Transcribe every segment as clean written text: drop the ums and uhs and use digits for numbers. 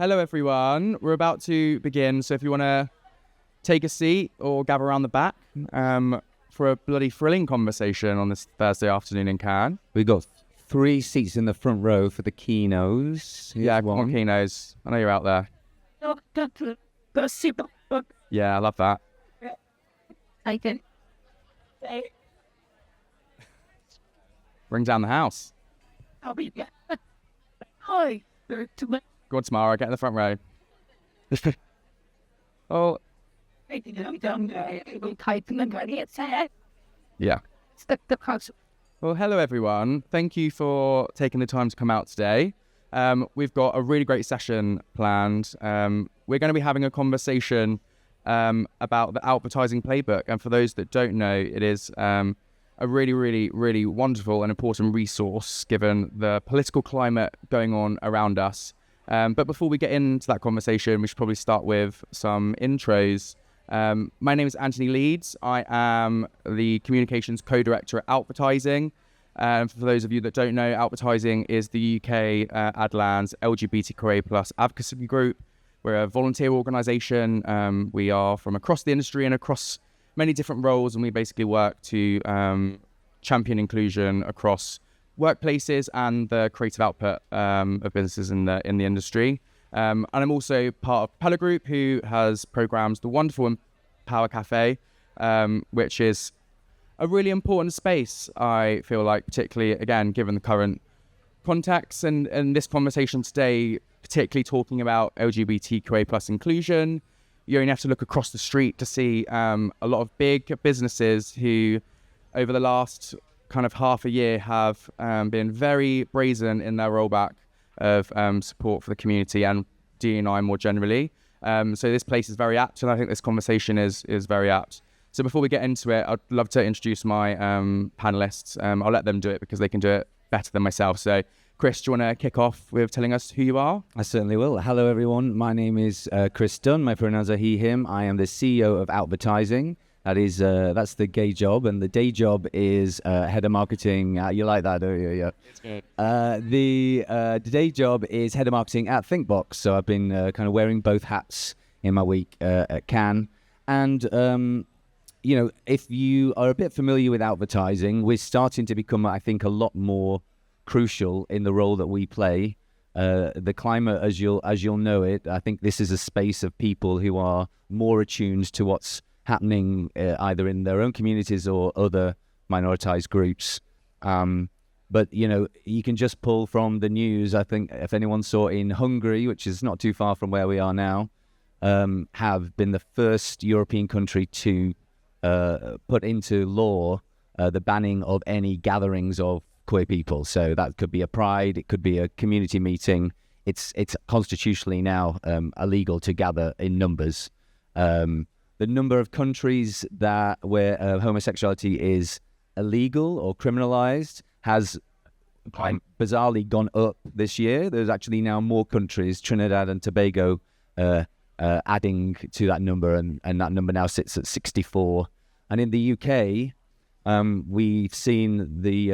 Hello, everyone. We're about to begin, so if you want to take a seat or gather around the back for a bloody thrilling conversation on this Thursday afternoon in Cannes. We've got 3 seats in the front row for the keynotes. Come on, keynotes. I know you're out there. Yeah, I love that. Bring down the house. Go on, Tamara, get in the front row. Oh. Yeah. Well, hello, everyone. Thank you for taking the time to come out today. We've got a really great session planned. We're going to be having a conversation about the Outvertising Playbook. And for those that don't know, it is a really, really, really wonderful and important resource given the political climate going on around us. But before we get into that conversation, we should probably start with some intros. My name is Anthony Leeds. I am the Communications Co-Director at Outvertising. For those of you that don't know, Outvertising is the UK Adland's LGBTQIA+ advocacy group. We're a volunteer organisation. We are from across the industry and across many different roles, and we basically work to champion inclusion across workplaces and the creative output of businesses in the industry. And I'm also part of Pella Group, who has programs the wonderful Empower Cafe, which is a really important space, I feel like, particularly, again, given the current context and this conversation today, particularly talking about LGBTQA+ inclusion. You only have to look across the street to see a lot of big businesses who, over the last kind of half a year, have been very brazen in their rollback of support for the community and D&I more generally. So this place is very apt, and I think this conversation is very apt. So before we get into it, I'd love to introduce my panelists. I'll let them do it because they can do it better than myself. So Chris, do you want to kick off with telling us who you are? I certainly will. Hello, everyone. My name is Chris Dunn. My pronouns are he, him. I am the CEO of Outvertising. That's the gay job, and the day job is head of marketing. You like that, don't you? Yeah. It's good. The day job is head of marketing at Thinkbox. So I've been kind of wearing both hats in my week at Cannes. And if you are a bit familiar with Outvertising, we're starting to become, I think, a lot more crucial in the role that we play. The climate, as you'll know it, I think this is a space of people who are more attuned to what's happening either in their own communities or other minoritized groups. But, you can just pull from the news. I think if anyone saw in Hungary, which is not too far from where we are now, have been the first European country to put into law the banning of any gatherings of queer people. So that could be a pride, it could be a community meeting. It's constitutionally now illegal to gather in numbers. The number of countries where homosexuality is illegal or criminalized has quite bizarrely gone up this year. There's actually now more countries, Trinidad and Tobago, adding to that number, and that number now sits at 64. And in the UK, we've seen the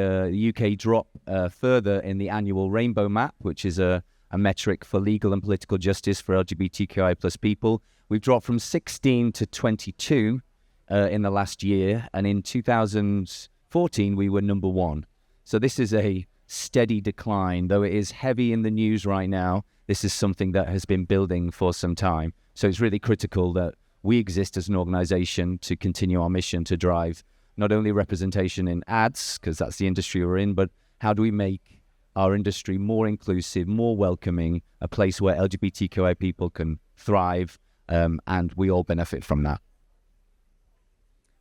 UK drop further in the annual Rainbow Map, which is a metric for legal and political justice for LGBTQI+ people. We've dropped from 16 to 22 in the last year, and in 2014 we were number 1. So this is a steady decline, though it is heavy in the news right now. This is something that has been building for some time. So it's really critical that we exist as an organization to continue our mission to drive not only representation in ads, because that's the industry we're in, but how do we make our industry more inclusive, more welcoming, a place where LGBTQI people can thrive, and we all benefit from that.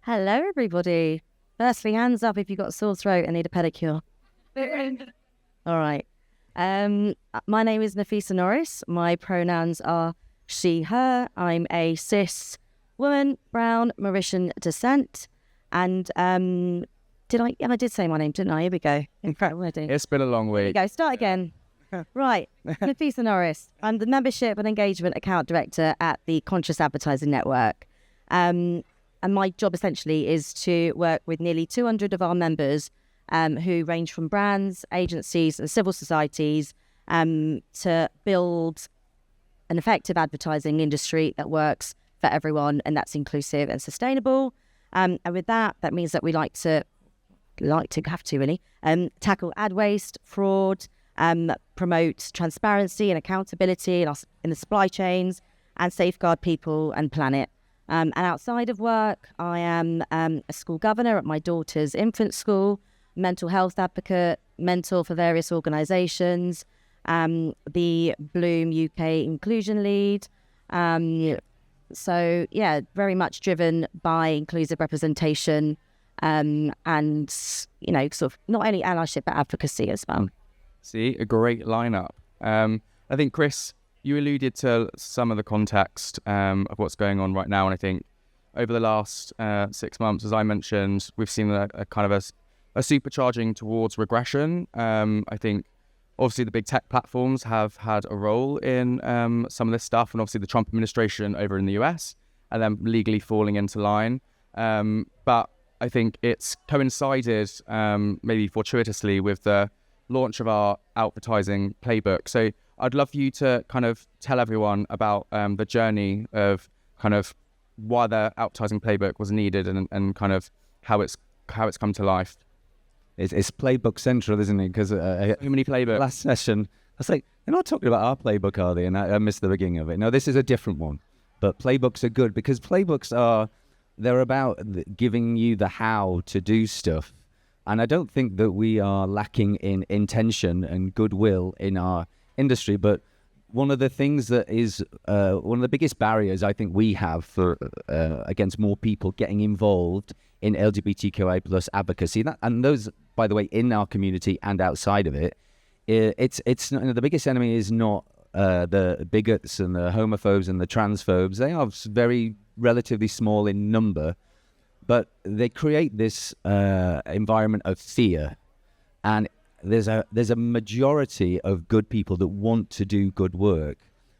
Hello, everybody. Firstly, hands up if you've got a sore throat and need a pedicure. All right. My name is Nafisa Norris. My pronouns are she, her. I'm a cis woman, brown, Mauritian descent. And I did say my name, didn't I? Here we go. It's been a long week. Here we go. Start again. Right. Nafisa Norris. I'm the Membership and Engagement Account Director at the Conscious Advertising Network. And my job essentially is to work with nearly 200 of our members who range from brands, agencies and civil societies to build an effective advertising industry that works for everyone and that's inclusive and sustainable. And with that means that we tackle ad waste, fraud, promote transparency and accountability in the supply chains, and safeguard people and planet. And outside of work, I am a school governor at my daughter's infant school, mental health advocate, mentor for various organisations, the Bloom UK inclusion lead. So yeah, very much driven by inclusive representation, and sort of not only allyship but advocacy as well. See, a great lineup. I think, Chris, you alluded to some of the context of what's going on right now, and I think over the last 6 months, as I mentioned, we've seen a kind of a supercharging towards regression. I think obviously the big tech platforms have had a role in some of this stuff, and obviously the Trump administration over in the US, and then legally falling into line. But I think it's coincided, maybe fortuitously, with the launch of our Outvertising Playbook. So I'd love for you to kind of tell everyone about the journey of kind of why the Outvertising Playbook was needed, and kind of how it's come to life. It's playbook central, isn't it? Because so many playbooks. Last session, I was like, they're not talking about our playbook, are they? And I missed the beginning of it. No, this is a different one. But playbooks are good because playbooks they're about giving you the how to do stuff. And I don't think that we are lacking in intention and goodwill in our industry. But one of the things that is one of the biggest barriers I think we have for against more people getting involved in LGBTQI plus advocacy, and those, by the way, in our community and outside of it, it's not, the biggest enemy is not the bigots and the homophobes and the transphobes. They are very relatively small in number, but they create this environment of fear, and there's a majority of good people that want to do good work,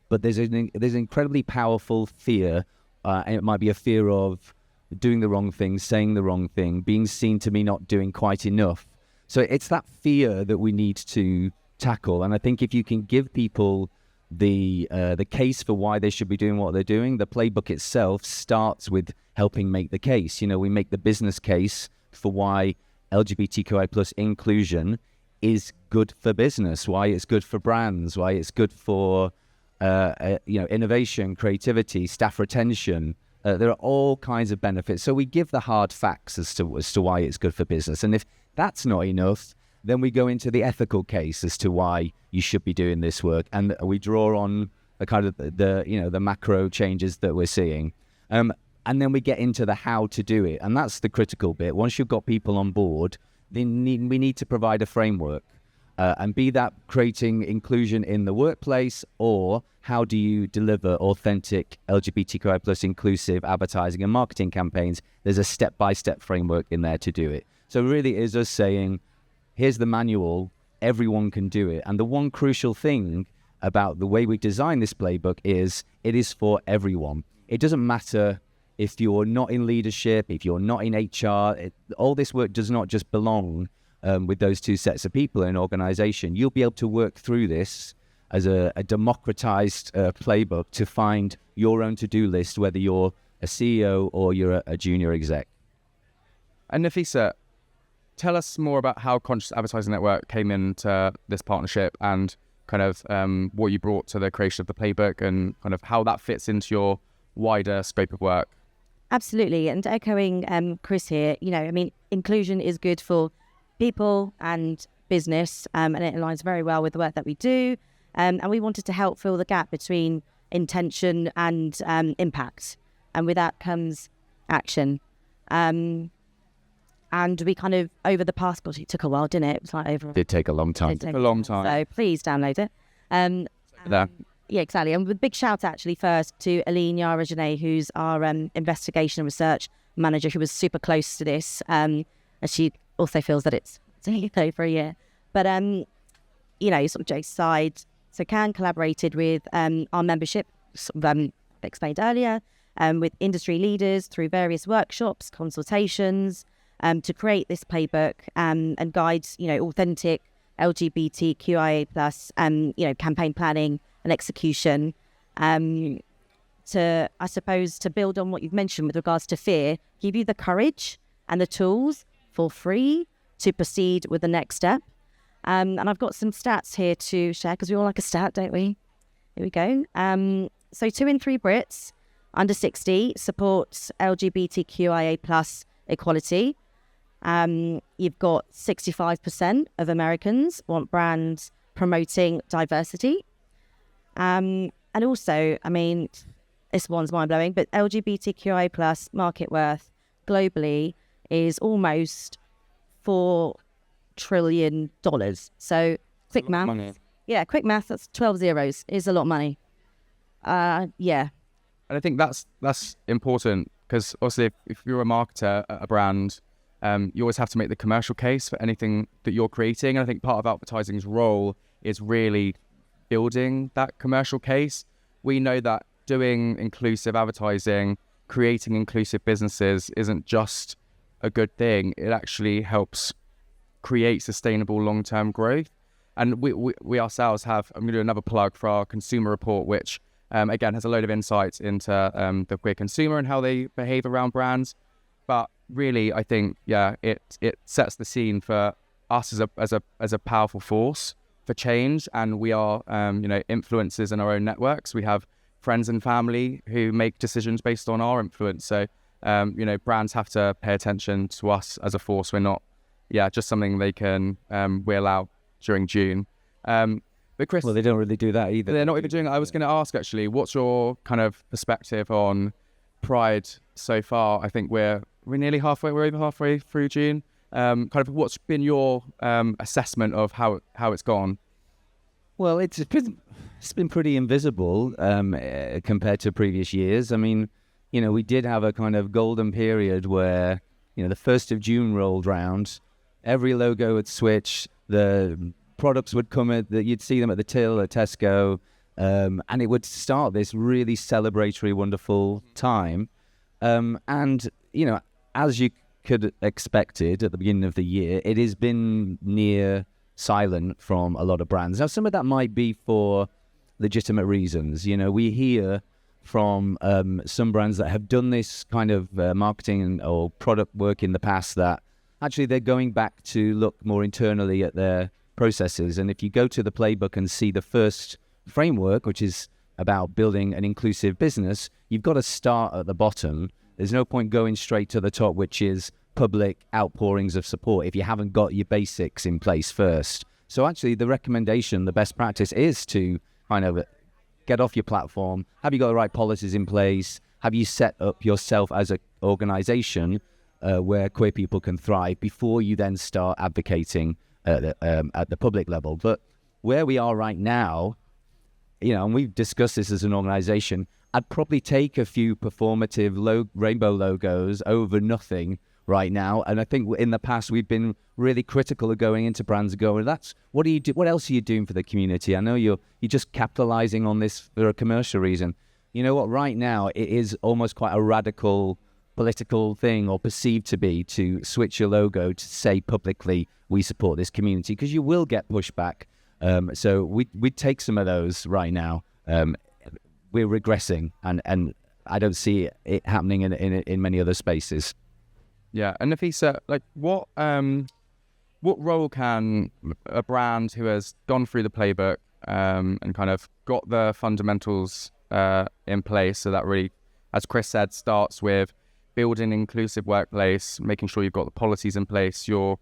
but there's an incredibly powerful fear, and it might be a fear of doing the wrong thing, saying the wrong thing, being seen to be not doing quite enough. So it's that fear that we need to tackle. And I think if you can give people the case for why they should be doing what they're doing, the playbook itself starts with helping make the case. We make the business case for why LGBTQI plus inclusion is good for business, why it's good for brands, why it's good for innovation, creativity, staff retention. There are all kinds of benefits. So we give the hard facts as to why it's good for business. And if that's not enough, then we go into the ethical case as to why you should be doing this work. And we draw on the kind of the macro changes that we're seeing. And then we get into the how to do it. And that's the critical bit. Once you've got people on board, we need to provide a framework. And be that creating inclusion in the workplace, or how do you deliver authentic LGBTQI plus inclusive advertising and marketing campaigns? There's a step-by-step framework in there to do it. So really it is us saying, here's the manual, everyone can do it. And the one crucial thing about the way we design this playbook is it is for everyone. It doesn't matter if you're not in leadership, if you're not in HR, all this work does not just belong with those two sets of people in an organization. You'll be able to work through this as a democratized playbook to find your own to-do list, whether you're a CEO or you're a junior exec. And Nafisa, tell us more about how Conscious Advertising Network came into this partnership, and kind of what you brought to the creation of the playbook, and kind of how that fits into your wider scope of work. Absolutely. And echoing Chris here, inclusion is good for people and business, and it aligns very well with the work that we do. And we wanted to help fill the gap between intention and impact. And with that comes action. And we kind of, over the past, gosh, it took a while, didn't it? It was like over... It did take a long time. A long time. So please download it. Yeah, exactly. And with a big shout actually first to Aline Yara-Janae, who's our investigation and research manager, who was super close to this. And she also feels that it's taken over a year. But, sort of jokes aside, so Can collaborated with our membership, sort of, explained earlier, with industry leaders through various workshops, consultations, to create this playbook and guide, authentic LGBTQIA plus, campaign planning and execution. to, I suppose, to build on what you've mentioned with regards to fear, give you the courage and the tools for free to proceed with the next step. And I've got some stats here to share because we all like a stat, don't we? Here we go. So 2 in 3 Brits under 60 support LGBTQIA plus equality. You've got 65% of Americans want brands promoting diversity. And also, I mean, this one's mind-blowing, but LGBTQIA plus market worth globally is almost $4 trillion. So quick math. Money. Yeah, quick math, that's 12 zeros. Is a lot of money. Yeah. And I think that's important because obviously if you're a marketer at a brand, you always have to make the commercial case for anything that you're creating. And I think part of advertising's role is really building that commercial case. We know that doing inclusive advertising, creating inclusive businesses isn't just a good thing. It actually helps create sustainable long-term growth. And we ourselves have, I'm going to do another plug for our consumer report, which again has a load of insights into the queer consumer and how they behave around brands. But really, I think, it sets the scene for us as a powerful force for change. And we are, influencers in our own networks. We have friends and family who make decisions based on our influence. So, brands have to pay attention to us as a force. We're not, just something they can wheel out during June. But Chris, Well, they don't really do that either. they're not even doing it. I was going to ask actually, what's your kind of perspective on Pride so far? I think we're nearly halfway. We're over halfway through June. Kind of, what's been your assessment of how it's gone? Well, it's been pretty invisible compared to previous years. I mean, we did have a kind of golden period where, the 1st of June rolled round, every logo would switch, the products would come you'd see them at the till at Tesco, and it would start this really celebratory, wonderful time. And, as you could expected at the beginning of the year, it has been near silent from a lot of brands. Now, some of that might be for legitimate reasons. We hear from some brands that have done this kind of marketing or product work in the past that actually they're going back to look more internally at their processes. And if you go to the playbook and see the first framework, which is about building an inclusive business, you've got to start at the bottom. There's no point going straight to the top, which is public outpourings of support, if you haven't got your basics in place first. So actually the recommendation, the best practice is to kind of get off your platform. Have you got the right policies in place? Have you set up yourself as an organization where queer people can thrive before you then start advocating at the public level? But where we are right now, and we've discussed this as an organization, I'd probably take a few performative rainbow logos over nothing right now. And I think in the past we've been really critical of going into brands and going, what do you do? What else are you doing for the community? I know you're just capitalizing on this for a commercial reason. You know what? Right now it is almost quite a radical political thing, or perceived to be, to switch your logo to say publicly we support this community, because you will get pushback. So we take some of those right now. We're regressing, and I don't see it happening in many other spaces. Yeah, and Nafisa, like what role can a brand who has gone through the playbook and kind of got the fundamentals in place, so that really, as Chris said, starts with building an inclusive workplace, making sure you've got the policies in place, you're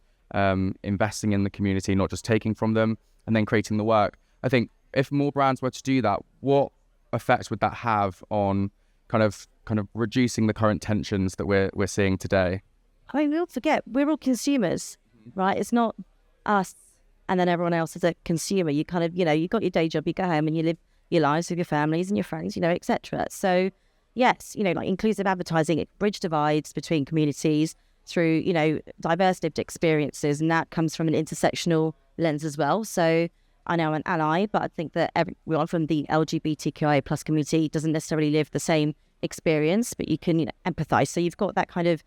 investing in the community, not just taking from them, and then creating the work. I think if more brands were to do that, what effects would that have on kind of reducing the current tensions that we're seeing today? I mean, we all forget, we're all consumers, right? It's not us and then everyone else as a consumer. You kind of, you got your day job, you go home and you live your lives with your families and your friends, etc. So yes, like inclusive advertising, it bridge divides between communities through, diverse lived experiences, and that comes from an intersectional lens as well. So I know I'm an ally, but I think that everyone from the LGBTQIA plus community doesn't necessarily live the same experience, but you can empathize. So you've got that kind of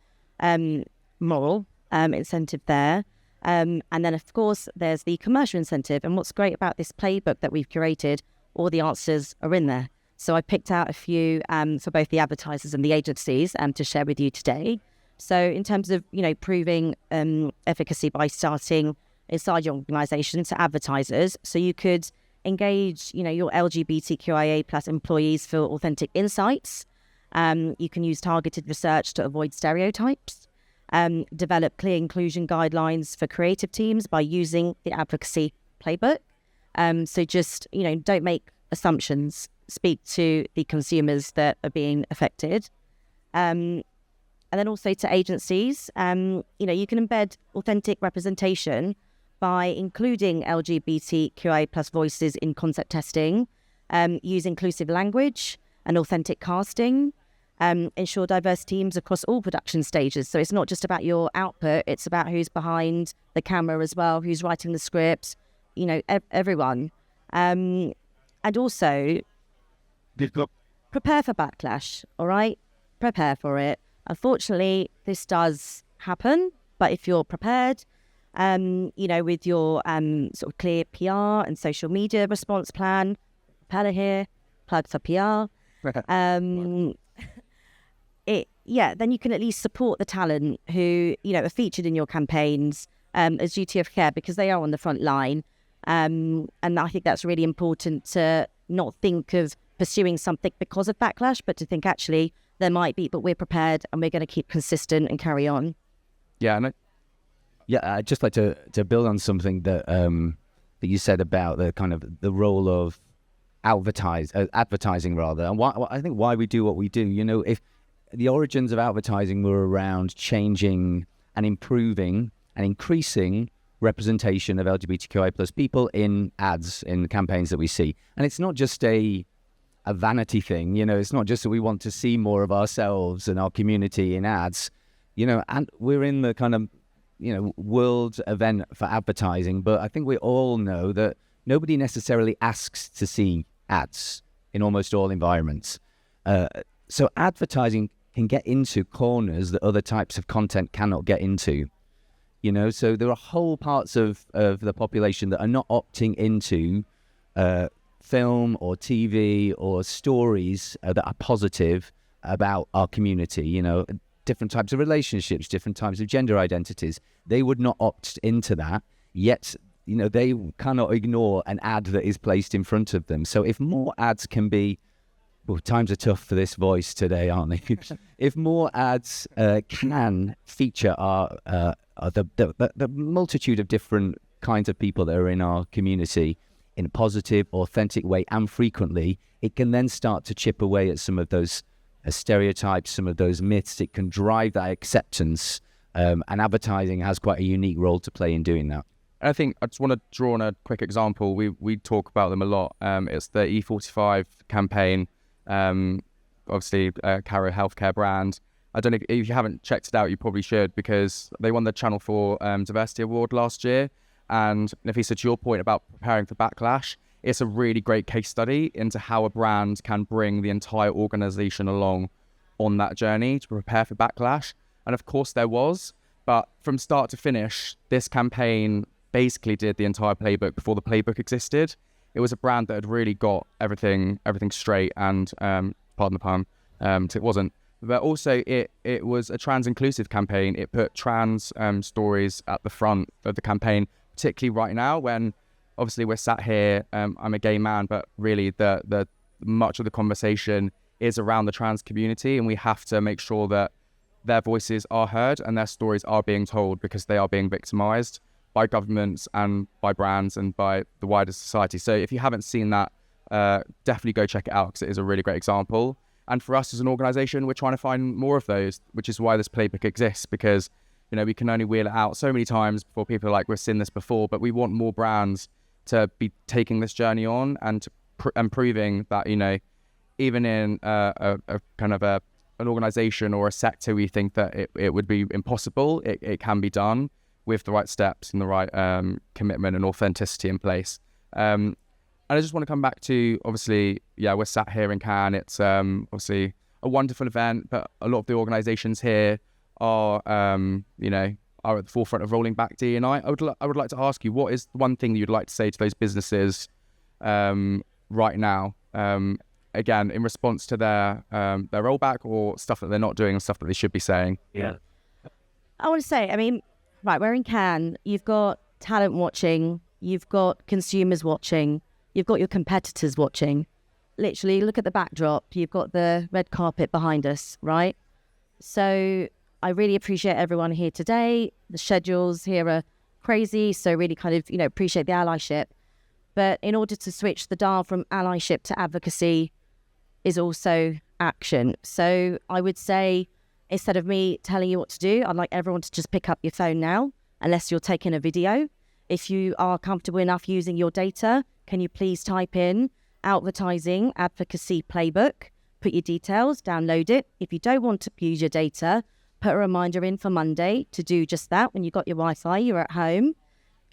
moral incentive there. And then, of course, there's the commercial incentive. And what's great about this playbook that we've curated, all the answers are in there. So I picked out a few for both the advertisers and the agencies to share with you today. So in terms of, proving efficacy by starting inside your organisation to advertisers, so you could engage, your LGBTQIA plus employees for authentic insights. You can use targeted research to avoid stereotypes. Develop clear inclusion guidelines for creative teams by using the advocacy playbook. So just, don't make assumptions. Speak to the consumers that are being affected. And then also to agencies, you can embed authentic representation by including LGBTQI plus voices in concept testing, use inclusive language and authentic casting, ensure diverse teams across all production stages. So it's not just about your output, it's about who's behind the camera as well, who's writing the scripts, everyone. And also, prepare for backlash, all right? Prepare for it. Unfortunately, this does happen, but if you're prepared, with your sort of clear PR and social media response plan, Pella here, plug for PR, then you can at least support the talent who, are featured in your campaigns as duty of care because they are on the front line. And I think that's really important to not think of pursuing something because of backlash, but to think actually there might be, but we're prepared and we're going to keep consistent and carry on. Yeah, and I'd just like to build on something that you said about the kind of the role of advertising rather, and why we do what we do. If the origins of advertising were around changing and improving and increasing representation of LGBTQI plus people in ads, in campaigns that we see, and it's not just a vanity thing. It's not just that we want to see more of ourselves and our community in ads. And we're in the kind of world event for advertising, but I think we all know that nobody necessarily asks to see ads in almost all environments. So advertising can get into corners that other types of content cannot get into. So there are whole parts of the population that are not opting into film or TV or stories that are positive about our community. Different types of relationships, different types of gender identities. They would not opt into that, yet, they cannot ignore an ad that is placed in front of them. So if more ads can be, times are tough for this voice today, aren't they? If more ads can feature the multitude of different kinds of people that are in our community in a positive, authentic way and frequently, it can then start to chip away at some of those stereotypes, some of those myths. It can drive that acceptance, and advertising has quite a unique role to play in doing that. I think I just want to draw on a quick example. We talk about them a lot. It's the E45 campaign, obviously Caro healthcare brand. I don't know if you haven't checked it out, you probably should, because they won the Channel 4 Diversity Award last year. And Nafisa, to your point about preparing for backlash, it's a really great case study into how a brand can bring the entire organization along on that journey to prepare for backlash. And of course there was, but from start to finish, this campaign basically did the entire playbook before the playbook existed. It was a brand that had really got everything straight, and pardon the pun, it wasn't. But also it was a trans inclusive campaign. It put trans stories at the front of the campaign, particularly right now when obviously we're sat here, I'm a gay man, but really the much of the conversation is around the trans community, and we have to make sure that their voices are heard and their stories are being told, because they are being victimized by governments and by brands and by the wider society. So if you haven't seen that, definitely go check it out, because it is a really great example. And for us as an organization, we're trying to find more of those, which is why this playbook exists, because we can only wheel it out so many times before people are like, we've seen this before, but we want more brands to be taking this journey on and and proving that, even in a kind of an organization or a sector we think that it would be impossible, it can be done with the right steps and the right commitment and authenticity in place. And I just want to come back to, obviously, we're sat here in Cannes. It's obviously a wonderful event, but a lot of the organizations here are at the forefront of rolling back D&I. I would like to ask you, what is one thing that you'd like to say to those businesses right now again, in response to their rollback or stuff that they're not doing and stuff that they should be saying? Yeah. I want to say, right, we're in Cannes. You've got talent watching. You've got consumers watching. You've got your competitors watching. Literally, look at the backdrop. You've got the red carpet behind us, right? So I really appreciate everyone here today. The schedules here are crazy, so really kind of, appreciate the allyship. But in order to switch the dial from allyship to advocacy is also action. So I would say, instead of me telling you what to do, I'd like everyone to just pick up your phone now, unless you're taking a video. If you are comfortable enough using your data, can you please type in Outvertising Advocacy Playbook, put your details, download it. If you don't want to use your data, put a reminder in for Monday to do just that. When you've got your Wi-Fi, you're at home.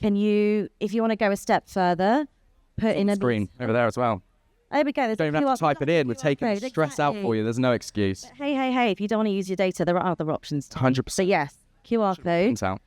Can you, if you want to go a step further, put in a screen over there as well. There we go. You don't even have to type it in. We're taking the stress out for you. There's no excuse. But hey, if you don't want to use your data, there are other options. 100%. So yes, QR code. Out.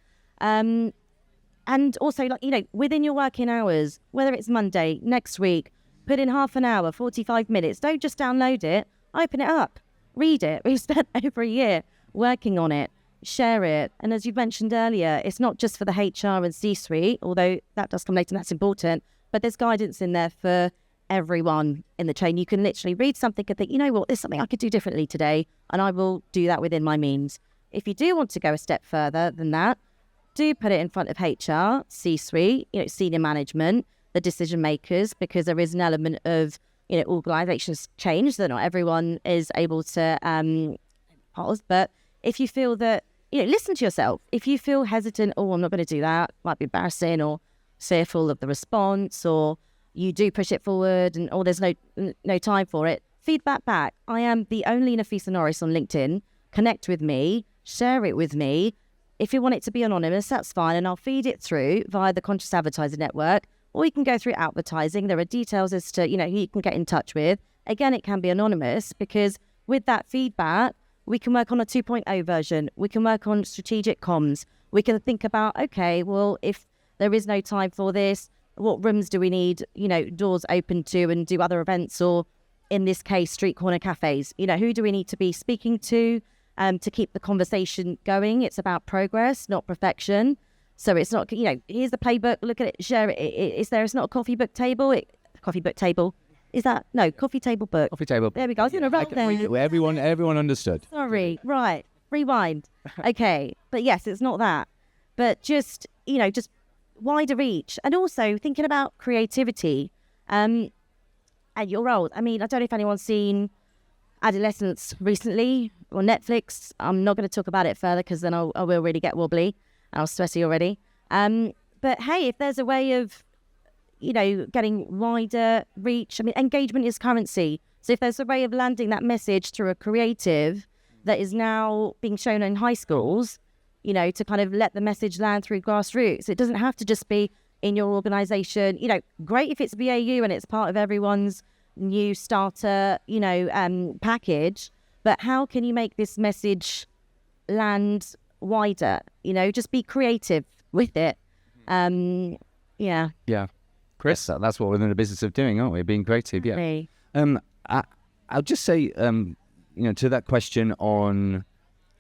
And also, within your working hours, whether it's Monday, next week, put in half an hour, 45 minutes. Don't just download it. Open it up. Read it. We've spent over a year working on it. Share it. And as you mentioned earlier, it's not just for the HR and C-suite, although that does come later and that's important, but there's guidance in there for everyone in the chain. You can literally read something and think, you know what, there's something I could do differently today, and I will do that within my means. If you do want to go a step further than that, do put it in front of HR, C-suite, senior management, the decision makers, because there is an element of, organizations change that not everyone is able to pause. But if you feel that, listen to yourself. If you feel hesitant, I'm not going to do that, might be embarrassing or fearful of the response, or you do push it forward and there's no time for it, feedback back. I am the only Nafisa Norris on LinkedIn. Connect with me, share it with me. If you want it to be anonymous, that's fine, and I'll feed it through via the Conscious Advertiser Network, or you can go through Outvertising. There are details as to, who you can get in touch with. Again, it can be anonymous, because with that feedback, we can work on a 2.0 version. We can work on strategic comms. We can think about, okay, well, if there is no time for this, what rooms do we need, doors open to, and do other events, or in this case, street corner cafes? Who do we need to be speaking to keep the conversation going? It's about progress, not perfection. So it's not, here's the playbook, look at it, share it. It's not a coffee book table. Coffee book table. Is that? No, coffee table book. Coffee table. There we go. I was going to roll there. Everyone understood. Sorry. Right. Rewind. Okay. But yes, it's not that. But just wider reach. And also thinking about creativity at your old. I don't know if anyone's seen Adolescence recently on Netflix. I'm not going to talk about it further, because then I will really get wobbly. I was sweaty already. But hey, if there's a way of, getting wider reach, engagement is currency. So if there's a way of landing that message through a creative that is now being shown in high schools, to kind of let the message land through grassroots. It doesn't have to just be in your organization. Great if it's BAU and it's part of everyone's new starter, package. But how can you make this message land wider? Just be creative with it. Yeah. Chris? That's what we're in the business of doing, aren't we? Being creative, yeah. Really. I'll just say, to that question on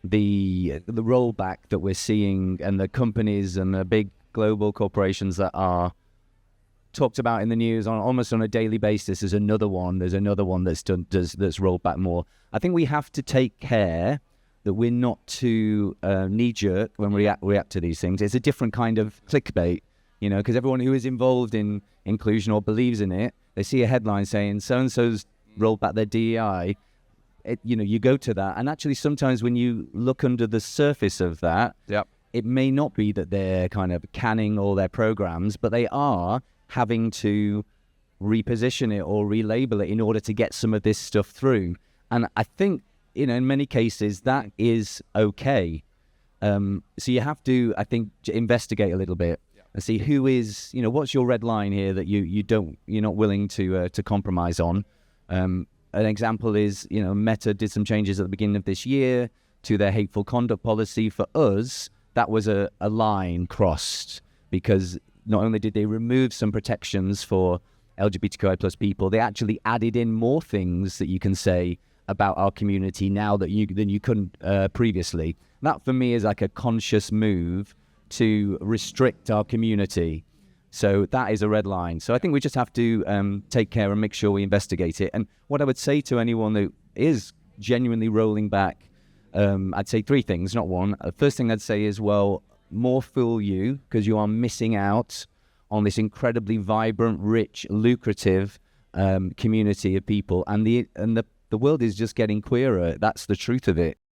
the rollback that we're seeing, and the companies and the big global corporations that are talked about in the news on almost on a daily basis. There's another one that's rolled back more. I think we have to take care that we're not too knee-jerk when we react to these things. It's a different kind of clickbait, because everyone who is involved in inclusion or believes in it, they see a headline saying so-and-so's rolled back their DEI. You go to that, and actually sometimes when you look under the surface of that, it may not be that they're kind of canning all their programs, but they are having to reposition it or relabel it in order to get some of this stuff through. And I think, in many cases, that is okay. So you have to, I think, investigate a little bit and see who is, what's your red line here that you're not willing to compromise on. An example is, Meta did some changes at the beginning of this year to their hateful conduct policy. For us, that was a line crossed, because not only did they remove some protections for LGBTQI plus people, they actually added in more things that you can say about our community now than you couldn't previously. That for me is like a conscious move to restrict our community. So that is a red line. So I think we just have to take care and make sure we investigate it. And what I would say to anyone who is genuinely rolling back, I'd say 3 things, not one. First thing I'd say is, well, more fool you, because you are missing out on this incredibly vibrant, rich, lucrative community of people. And the world is just getting queerer. That's the truth of it.